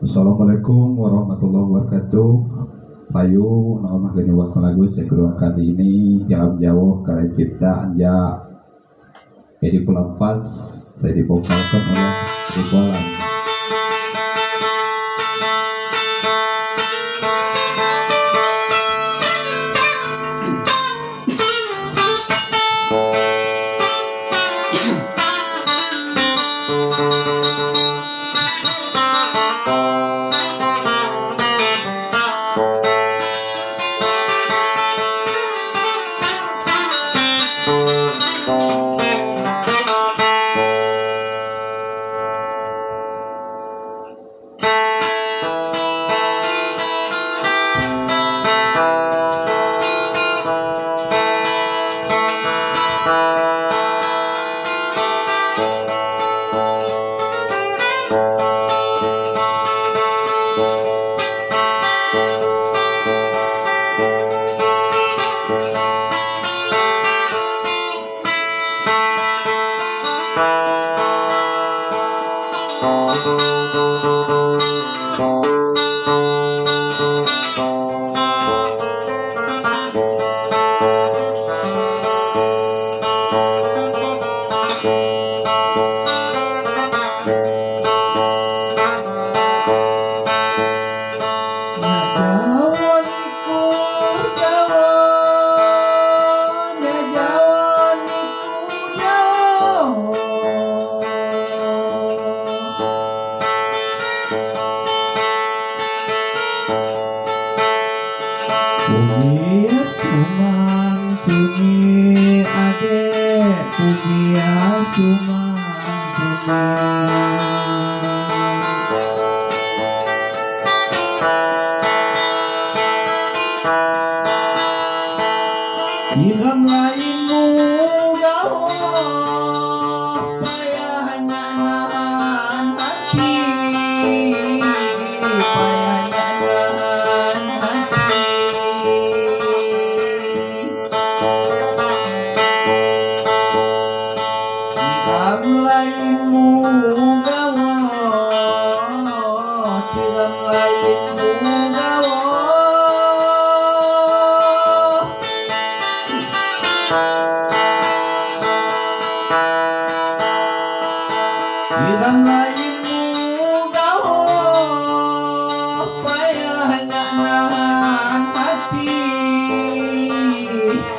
Assalamualaikum warahmatullahi wabarakatuh. Payu nama gani waktu lagu saya kedua kali ini jawab jauh karena cipta anja jadi pelampas saya divokalkan oleh Ribualan. Ilham lainmu gawo payahnya nahan hati, payahnya nahan hati. Ilham lainmu gawo, ilham lainmu gawo. Ilham lainmu gawo payahnya nahan hati,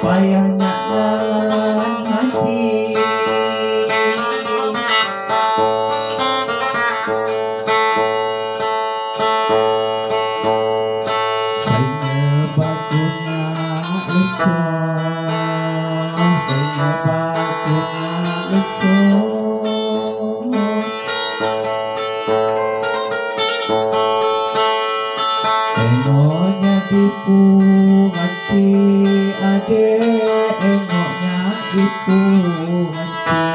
payahnya nahan hati. Saya bagusnya itu, saya bagusnya itu. Engoknya tipu hati adek, engoknya tipu hati.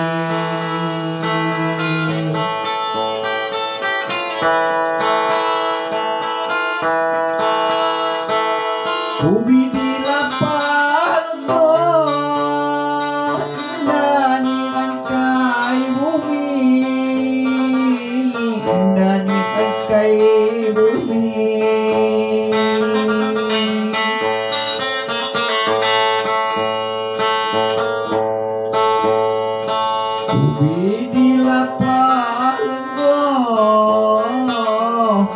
Bumi di lapang goh, dani angkai bumi, dani angkai bumi. Bumi di lapang goh,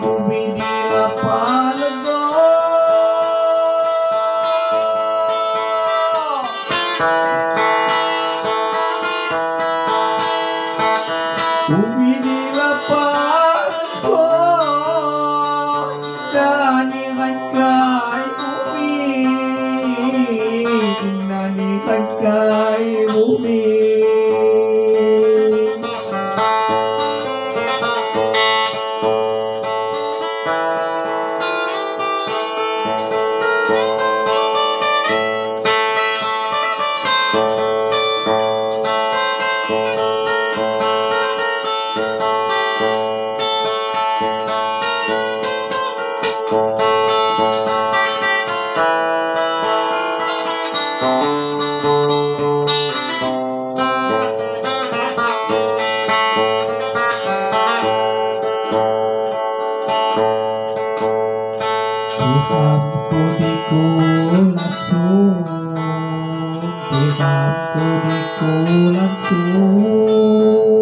bumi di lapang goh. Bumi di lapang goh, dani angkai bumi, dani angkai bumi. langsung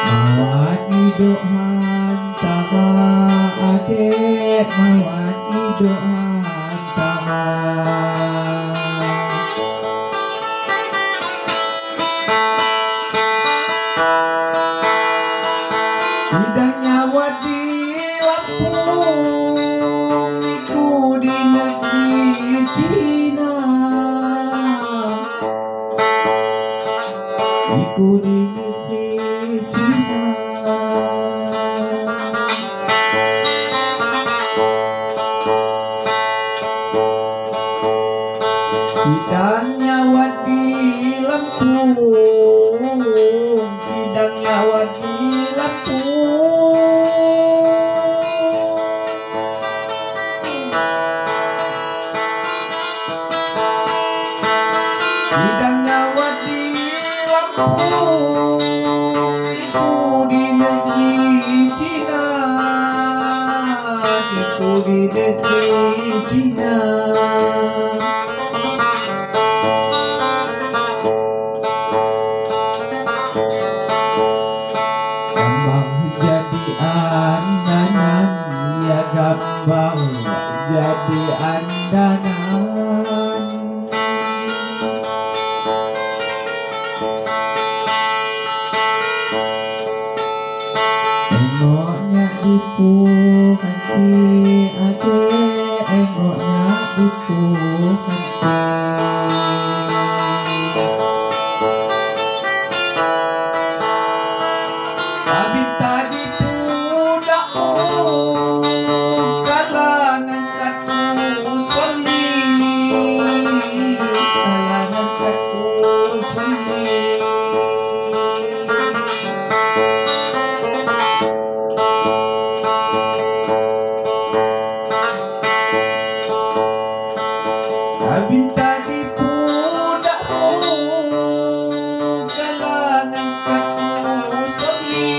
mawat hidup hantara adek mawat hidup hantara udah nyawa di Lampung iku di negeri Cina iku di negeri Cina Kidang nyawa di Lampung kidang nyawa di Lampung kidang nyawa di Lampung iku di negeri Cina iku di negeri Cina Gambang jadi andanan ya gambang jadi andanan Engoknya ibu hati adek engoknya ibu hati Abid tadi pudakmu kalangan katku soli kalangan katku soli Abid tadi pudakmu kalangan katku soli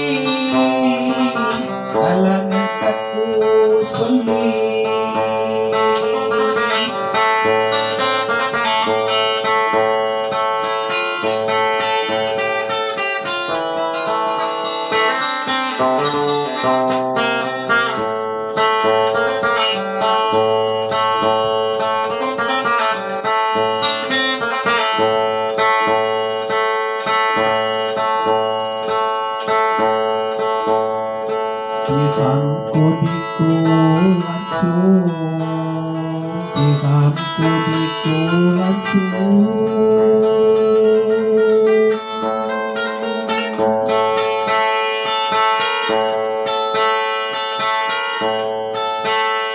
kalangan katku soli Tihamku diku langsung Tihamku diku langsung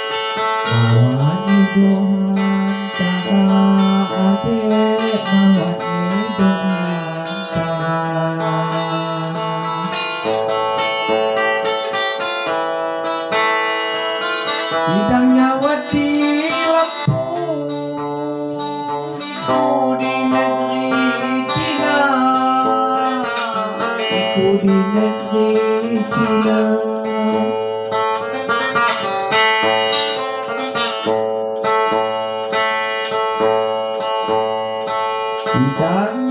Mawat hidup hantara adek mawat hidup hantara Kidang nyawa di Lampung iku di negeri Cina iku di negeri Cina Kidang